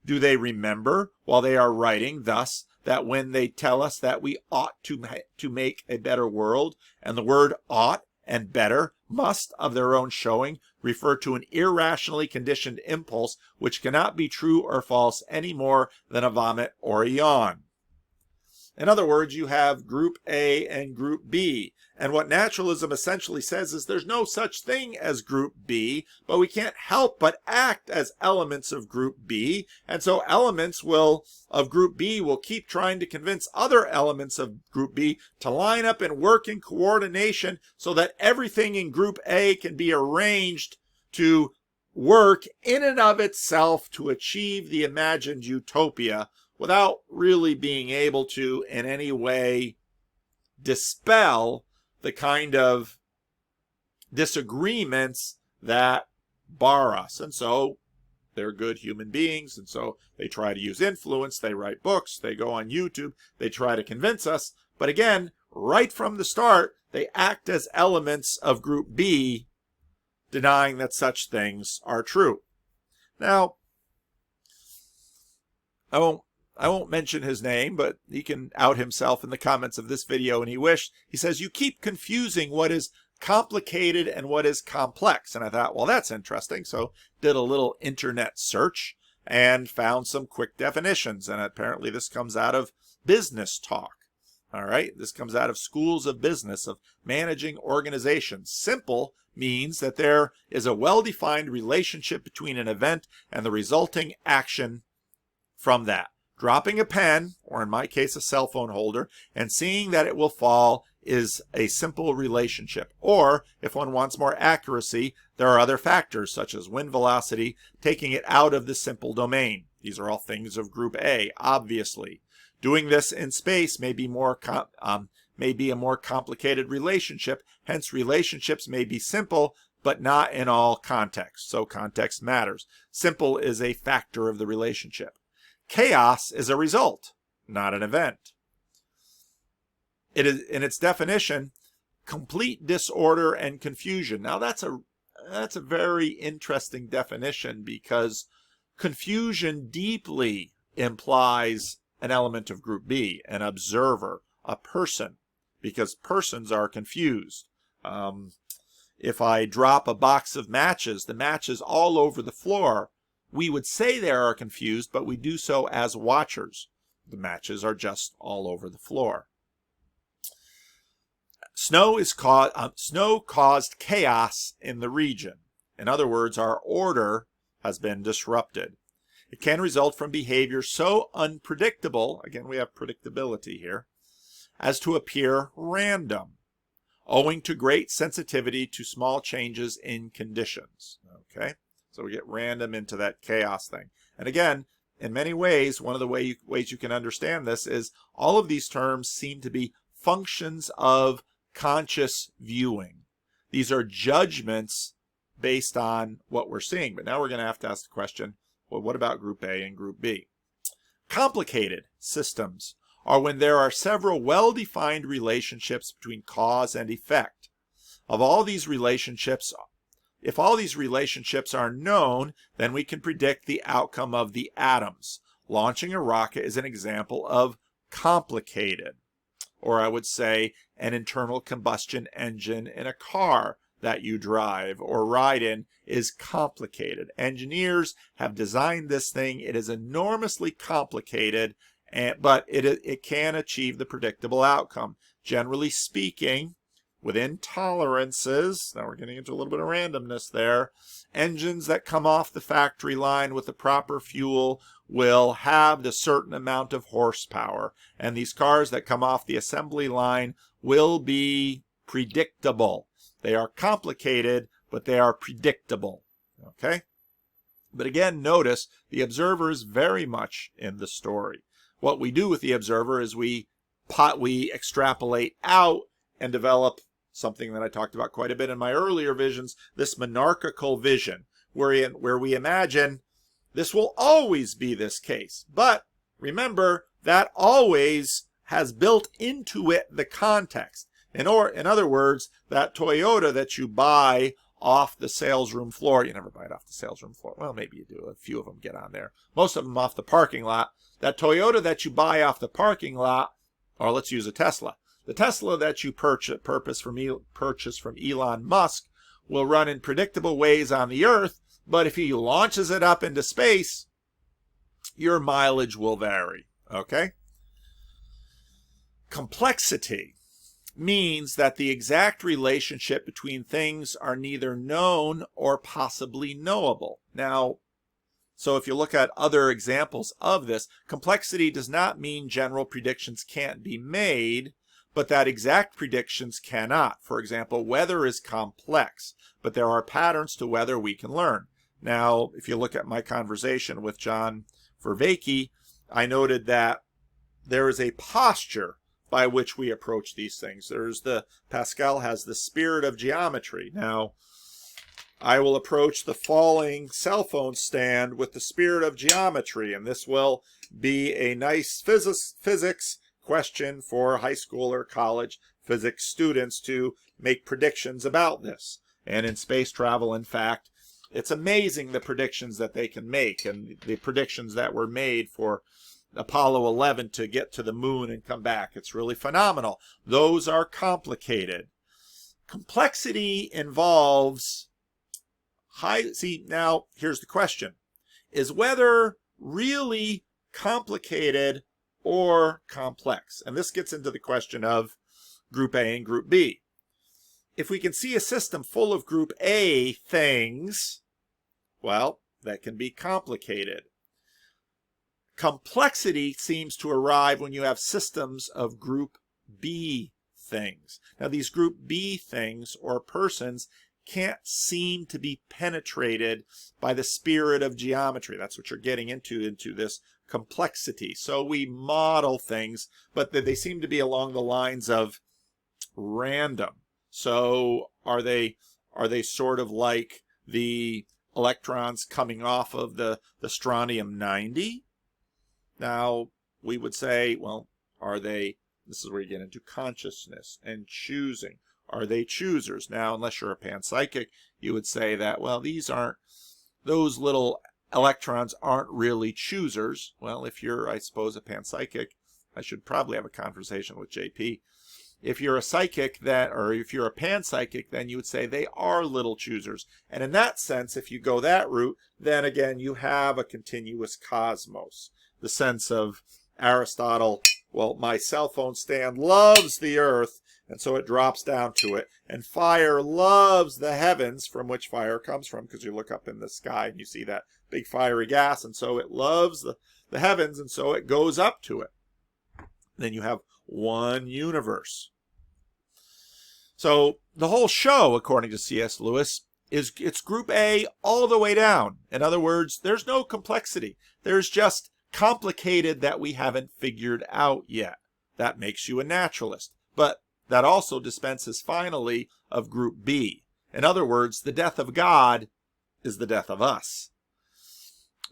Do they remember, while they are writing thus, that when they tell us that we ought to make a better world, and the word ought and better must, of their own showing, refer to an irrationally conditioned impulse which cannot be true or false any more than a vomit or a yawn? In other words, you have Group A and Group B. And what naturalism essentially says is there's no such thing as Group B, but we can't help but act as elements of Group B. And so elements of Group B will keep trying to convince other elements of Group B to line up and work in coordination so that everything in Group A can be arranged to work in and of itself to achieve the imagined utopia, without really being able to in any way dispel the kind of disagreements that bar us. And so they're good human beings, and so they try to use influence, they write books, they go on YouTube, they try to convince us. But again, right from the start, they act as elements of Group B, denying that such things are true. Now, I won't mention his name, but he can out himself in the comments of this video, and he wished. He says, you keep confusing what is complicated and what is complex. And I thought, well, that's interesting. So did a little internet search and found some quick definitions. And apparently this comes out of business talk. All right, this comes out of schools of business, of managing organizations. Simple means that there is a well-defined relationship between an event and the resulting action from that. Dropping a pen, or in my case a cell phone holder, and seeing that it will fall is a simple relationship. Or, if one wants more accuracy, there are other factors, such as wind velocity, taking it out of the simple domain. These are all things of Group A, obviously. Doing this in space may be a more complicated relationship, hence relationships may be simple, but not in all contexts. So context matters. Simple is a factor of the relationship. Chaos is a result, not an event. It is, in its definition, complete disorder and confusion. Now that's a very interesting definition, because confusion deeply implies an element of Group B, an observer, a person, because persons are confused. If I drop a box of matches, the matches all over the floor, we would say they are confused, but we do so as watchers. The matches are just all over the floor. Snow caused chaos in the region. In other words, our order has been disrupted. It can result from behavior so unpredictable, again we have predictability here, as to appear random, owing to great sensitivity to small changes in conditions. Okay, so we get random into that chaos thing. And again, in many ways, one of the ways you can understand this is all of these terms seem to be functions of conscious viewing. These are judgments based on what we're seeing. But now we're going to have to ask the question, well, what about Group A and Group B? Complicated systems are when there are several well-defined relationships between cause and effect. If all these relationships are known, then we can predict the outcome of the atoms. Launching a rocket is an example of complicated. Or I would say an internal combustion engine in a car that you drive or ride in is complicated. Engineers have designed this thing. It is enormously complicated, but it can achieve the predictable outcome. Generally speaking, within tolerances, now we're getting into a little bit of randomness there, engines that come off the factory line with the proper fuel will have the certain amount of horsepower. And these cars that come off the assembly line will be predictable. They are complicated, but they are predictable. Okay? But again, notice the observer is very much in the story. What we do with the observer is we extrapolate out and develop something that I talked about quite a bit in my earlier visions, this monarchical vision, where we imagine this will always be this case. But remember, that always has built into it the context. In other words, that Toyota that you buy off the salesroom floor, you never buy it off the salesroom floor. Well, maybe you do. A few of them get on there. Most of them off the parking lot. That Toyota that you buy off the parking lot, or let's use a Tesla. The Tesla that you purchase from Elon Musk will run in predictable ways on the Earth, but if he launches it up into space, your mileage will vary. Okay? Complexity means that the exact relationship between things are neither known or possibly knowable. Now, so if you look at other examples of this, complexity does not mean general predictions can't be made, but that exact predictions cannot. For example, weather is complex, but there are patterns to weather we can learn. Now, if you look at my conversation with John Vervaeke, I noted that there is a posture by which we approach these things. Pascal has the spirit of geometry. Now, I will approach the falling cell phone stand with the spirit of geometry, and this will be a nice physics question for high school or college physics students to make predictions about this. And in space travel, in fact, it's amazing the predictions that they can make, and the predictions that were made for Apollo 11 to get to the moon and come back. It's really phenomenal. Those are complicated. Complexity involves now here's the question. Is weather really complicated or complex? And this gets into the question of Group A and Group B. If we can see a system full of Group A things, well, that can be complicated. Complexity seems to arrive when you have systems of Group B things. Now, these Group B things or persons can't seem to be penetrated by the spirit of geometry. That's what you're getting into this complexity. So we model things, but they seem to be along the lines of random. So are they sort of like the electrons coming off of the strontium-90? Now, we would say, well, this is where you get into consciousness and choosing. Are they choosers? Now, unless you're a panpsychic, you would say that, well, those little electrons aren't really choosers. Well, if you're, I suppose, a panpsychic, I should probably have a conversation with JP. If you're a psychic or if you're a panpsychic, then you would say they are little choosers. And in that sense, if you go that route, then again, you have a continuous cosmos. The sense of Aristotle, well, my cell phone stand loves the Earth, And so it drops down to it. And fire loves the heavens, from which fire comes from, because you look up in the sky and you see that big fiery gas. And so it loves the heavens, and so it goes up to it. Then you have one universe. So the whole show, according to C.S. Lewis, it's group A all the way down. In other words, there's no complexity. There's just complicated that we haven't figured out yet. That makes you a naturalist. But that also dispenses finally of group B. In other words, the death of God is the death of us.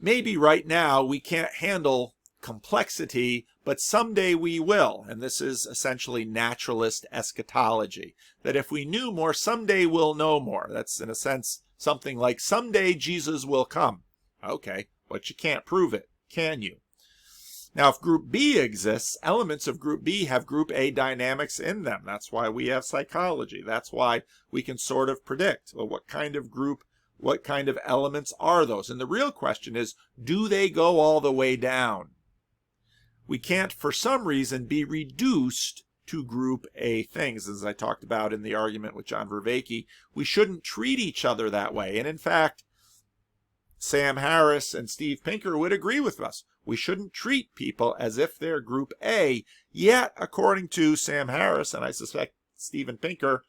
Maybe right now we can't handle complexity, but someday we will. And this is essentially naturalist eschatology. That if we knew more, someday we'll know more. That's in a sense something like someday Jesus will come. Okay, but you can't prove it, can you? Now, if group B exists, elements of group B have group A dynamics in them. That's why we have psychology. That's why we can sort of predict, well, what kind of group, what kind of elements are those? And the real question is, do they go all the way down? We can't, for some reason, be reduced to group A things. As I talked about in the argument with John Vervaeke, we shouldn't treat each other that way. And in fact, Sam Harris and Steve Pinker would agree with us. We shouldn't treat people as if they're group A. Yet, according to Sam Harris, and I suspect Stephen Pinker,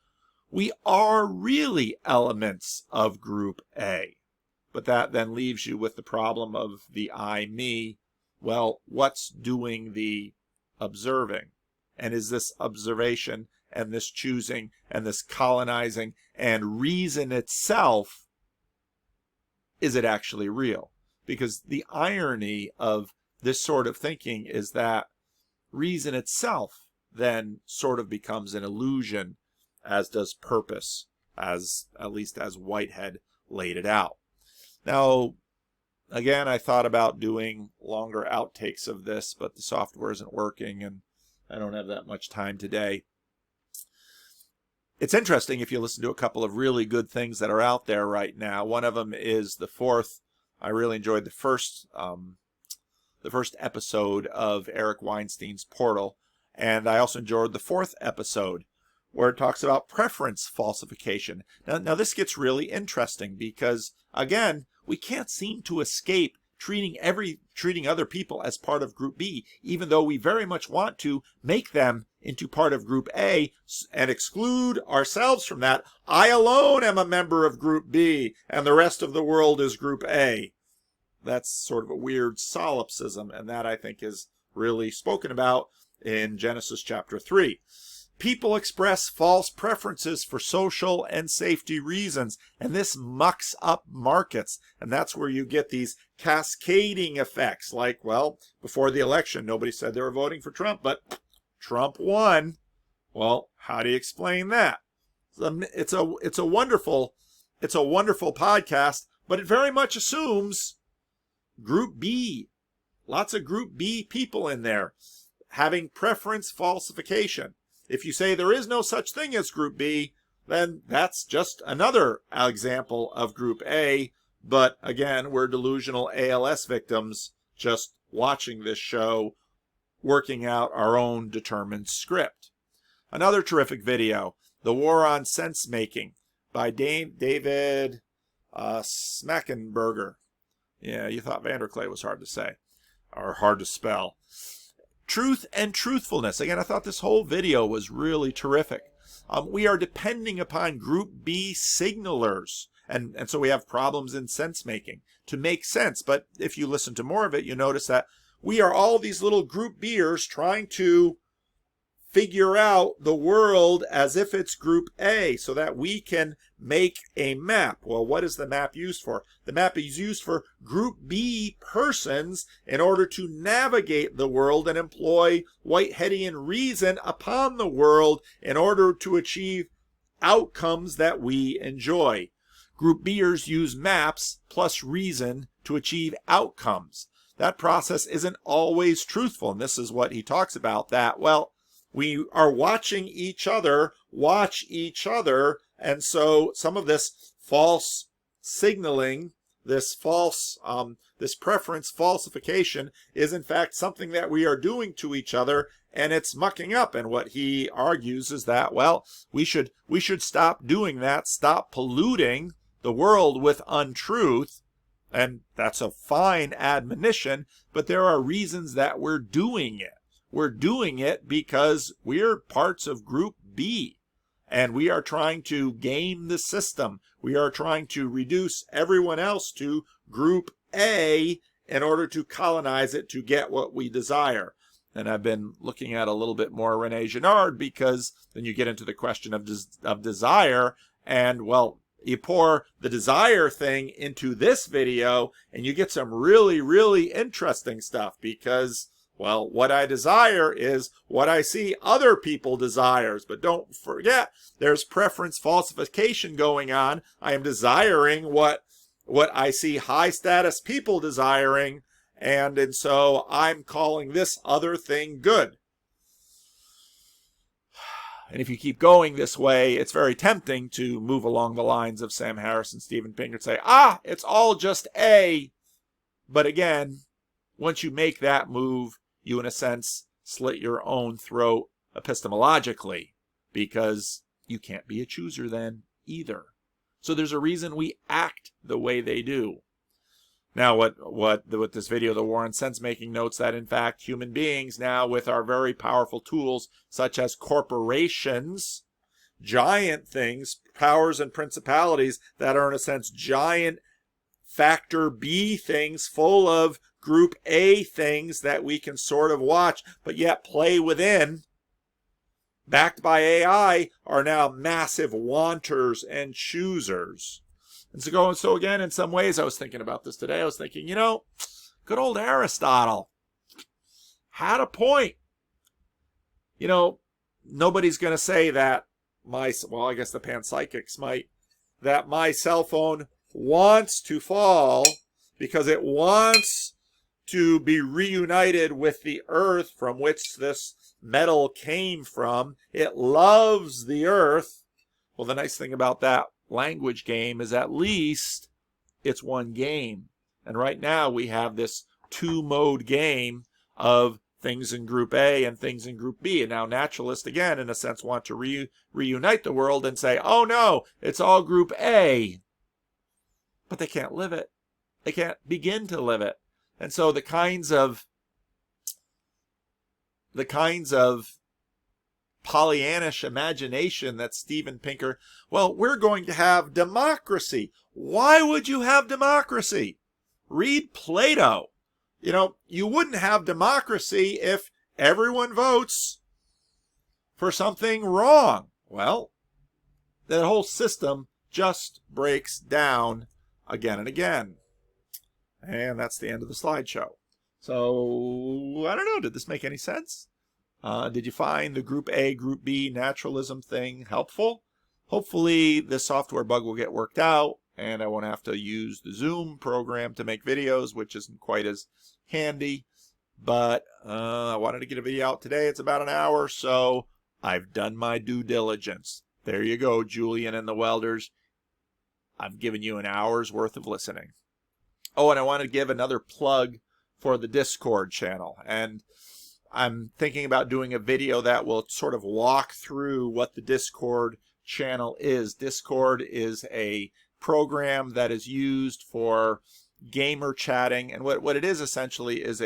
we are really elements of group A. But that then leaves you with the problem of the I, me. Well, what's doing the observing? And is this observation and this choosing and this colonizing and reason itself, is it actually real? Because the irony of this sort of thinking is that reason itself then sort of becomes an illusion, as does purpose, as at least as Whitehead laid it out. Now, again, I thought about doing longer outtakes of this, but the software isn't working and I don't have that much time today. It's interesting if you listen to a couple of really good things that are out there right now. One of them is the fourth. I really enjoyed the first episode of Eric Weinstein's Portal, and I also enjoyed the fourth episode where it talks about preference falsification. Now this gets really interesting because, again, we can't seem to escape treating other people as part of group B, even though we very much want to make them into part of group A and exclude ourselves from that. I alone am a member of group B and the rest of the world is group A. That's sort of a weird solipsism, and that I think is really spoken about in Genesis chapter 3. People express false preferences for social and safety reasons, and this mucks up markets. And that's where you get these cascading effects. Like, well, before the election, nobody said they were voting for Trump, but Trump won. Well, how do you explain that? It's a wonderful podcast, but it very much assumes Group B. Lots of Group B people in there having preference falsification. If you say there is no such thing as Group B, then that's just another example of Group A. But again, we're delusional ALS victims just watching this show, working out our own determined script. Another terrific video, The War on Sense Making by David Smackenberger. Yeah, you thought VanderKlay was hard to say, or hard to spell. Truth and truthfulness. Again, I thought this whole video was really terrific. We are depending upon Group B signalers, and so we have problems in sense making to make sense. But if you listen to more of it, you notice that we are all these little Group B'ers trying to figure out the world as if it's Group A so that we can make a map. Well, what is the map used for? The map is used for Group B persons in order to navigate the world and employ Whiteheadian reason upon the world in order to achieve outcomes that we enjoy. Group B'ers use maps plus reason to achieve outcomes. That process isn't always truthful, and this is what he talks about, that, well, we are watching each other watch each other, and so some of this false signaling, this preference falsification is in fact something that we are doing to each other, and it's mucking up. And what he argues is that, well, we should stop doing that, stop polluting the world with untruth. And that's a fine admonition, but there are reasons that we're doing it. We're doing it because we're parts of Group B, and we are trying to game the system. We are trying to reduce everyone else to Group A in order to colonize it to get what we desire. And I've been looking at a little bit more René Girard, because then you get into the question of desire, and, well, you pour the desire thing into this video and you get some really, really interesting stuff, because, well, what I desire is what I see other people desires. But don't forget, there's preference falsification going on. I am desiring what I see high status people desiring, and so I'm calling this other thing good. And if you keep going this way, it's very tempting to move along the lines of Sam Harris and Steven Pinker and say, it's all just A. But again, once you make that move, you in a sense slit your own throat epistemologically, because you can't be a chooser then either. So there's a reason we act the way they do. Now, what this video, the War on Sense Making, notes that, in fact, human beings now, with our very powerful tools, such as corporations, giant things, powers and principalities that are, in a sense, giant factor B things full of Group A things that we can sort of watch, but yet play within, backed by AI, are now massive wanters and choosers. And so again, in some ways, I was thinking about this today. I was thinking, good old Aristotle had a point. Nobody's going to say that I guess the panpsychics might, that my cell phone wants to fall because it wants to be reunited with the earth from which this metal came from. It loves the earth. Well, the nice thing about that language game is at least it's one game. And right now we have this two-mode game of things in Group A and things in Group B. And now naturalists, again, in a sense, want to reunite the world and say, oh no, it's all Group A. But they can't live it. They can't begin to live it. And so the kinds of Pollyannish imagination that Steven Pinker, well, we're going to have democracy. Why would you have democracy? Read Plato. You wouldn't have democracy if everyone votes for something wrong. Well, that whole system just breaks down again and again. And that's the end of the slideshow. So, I don't know, did this make any sense? Did you find the Group A, Group B naturalism thing helpful? Hopefully this software bug will get worked out and I won't have to use the Zoom program to make videos, which isn't quite as handy. But I wanted to get a video out today. It's about an hour, so I've done my due diligence. There you go, Julian and the Welders. I've given you an hour's worth of listening. Oh, and I want to give another plug for the Discord channel. And I'm thinking about doing a video that will sort of walk through what the Discord channel is. Discord is a program that is used for gamer chatting, and what it is essentially is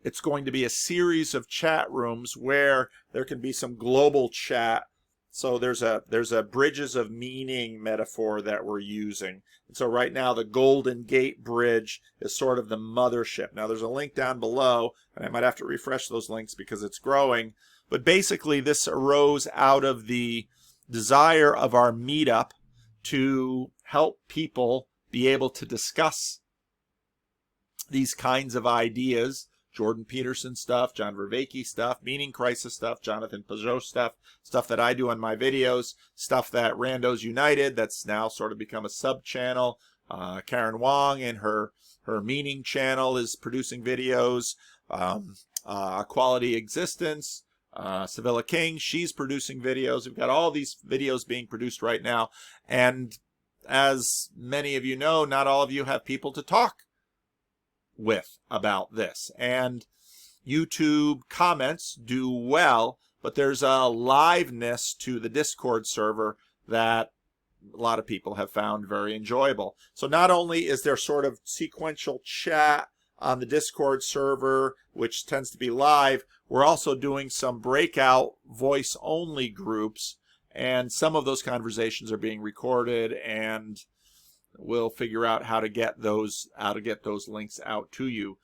it's going to be a series of chat rooms where there can be some global chat. So there's a bridges of meaning metaphor that we're using. And so right now the Golden Gate Bridge is sort of the mothership. Now there's a link down below, and I might have to refresh those links because it's growing. But basically this arose out of the desire of our meetup to help people be able to discuss these kinds of ideas. Jordan Peterson stuff, John Vervaeke stuff, Meaning Crisis stuff, Jonathan Pageau stuff that I do on my videos, stuff that Randos United, that's now sort of become a sub-channel. Karen Wong and her Meaning channel is producing videos. Quality Existence, Sevilla King, she's producing videos. We've got all these videos being produced right now. And as many of you know, not all of you have people to talk with about this. And YouTube comments do well, but there's a liveness to the Discord server that a lot of people have found very enjoyable. So not only is there sort of sequential chat on the Discord server, which tends to be live, we're also doing some breakout voice-only groups, and some of those conversations are being recorded, and we'll figure out how to get those links out to you.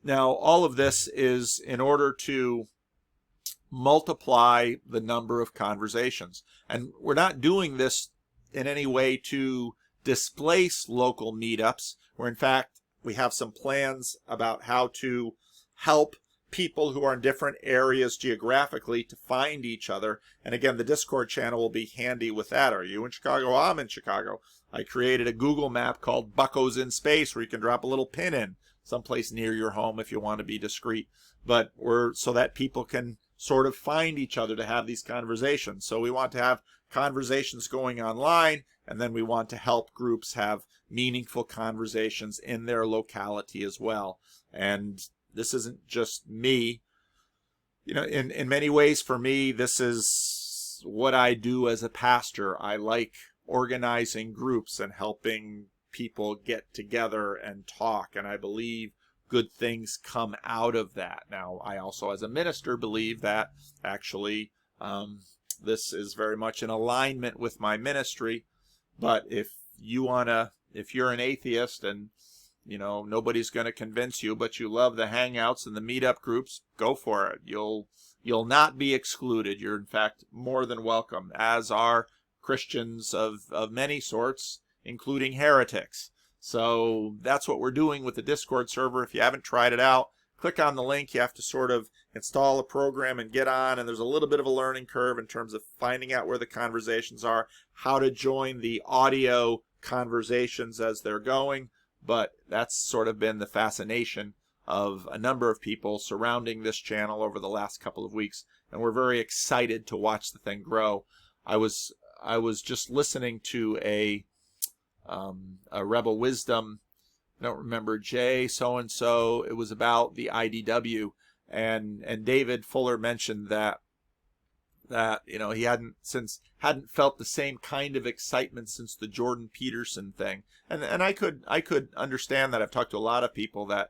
Now, all of this is in order to multiply the number of conversations. And we're not doing this in any way to displace local meetups, where in fact we have some plans about how to help people who are in different areas geographically to find each other. And again, the Discord channel will be handy with that. Are you in Chicago? I'm in Chicago. I created a Google map called Buckos in Space where you can drop a little pin in someplace near your home if you want to be discreet. But so that people can sort of find each other to have these conversations. So we want to have conversations going online, and then we want to help groups have meaningful conversations in their locality as well. And this isn't just me. You know, in many ways for me, this is what I do as a pastor. I like organizing groups and helping people get together and talk, and I believe good things come out of that. Now, I also as a minister believe that actually this is very much in alignment with my ministry. But if you're an atheist and you know nobody's going to convince you, but you love the hangouts and the meetup groups, go for it. You'll not be excluded. You're in fact more than welcome, as are Christians of many sorts, including heretics. So that's what we're doing with the Discord server. If you haven't tried it out, click on the link. You have to sort of install a program and get on, and there's a little bit of a learning curve in terms of finding out where the conversations are, how to join the audio conversations as they're going. But that's sort of been the fascination of a number of people surrounding this channel over the last couple of weeks, and we're very excited to watch the thing grow. I was just listening to a Rebel Wisdom, I don't remember, Jay so-and-so. It was about the IDW, and David Fuller mentioned that you know he hadn't felt the same kind of excitement since the Jordan Peterson thing, and I could understand that. I've talked to a lot of people that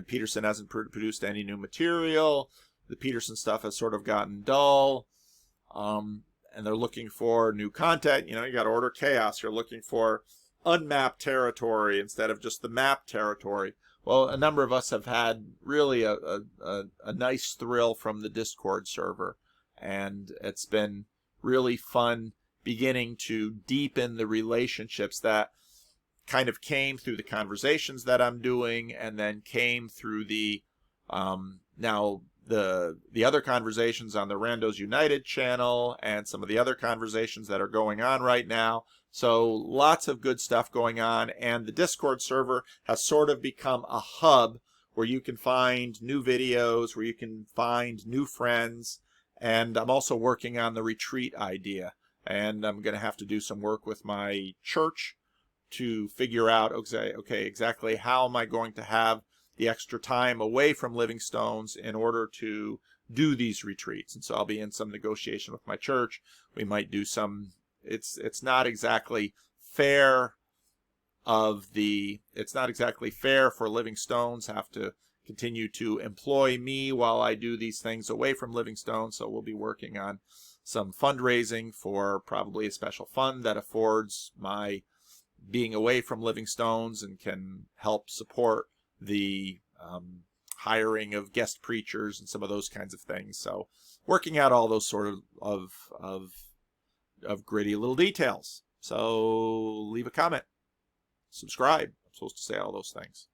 Peterson hasn't produced any new material. The Peterson stuff has sort of gotten dull, and they're looking for new content. You know, you got Order Chaos. You're looking for unmapped territory instead of just the mapped territory. Well, a number of us have had really a nice thrill from the Discord server, and it's been really fun beginning to deepen the relationships that kind of came through the conversations that I'm doing, and then came through the now the other conversations on the Randos United channel, and some of the other conversations that are going on right now. So lots of good stuff going on, and the Discord server has sort of become a hub where you can find new videos, where you can find new friends. And I'm also working on the retreat idea, and I'm going to have to do some work with my church to figure out, okay, exactly how am I going to have the extra time away from Living Stones in order to do these retreats. And so I'll be in some negotiation with my church. We might do some, it's not exactly fair it's not exactly fair for Living Stones have to continue to employ me while I do these things away from Living Stones. So we'll be working on some fundraising for probably a special fund that affords my being away from Living Stones and can help support the hiring of guest preachers and some of those kinds of things. So working out all those sort of gritty little details. So leave a comment, subscribe. I'm supposed to say all those things.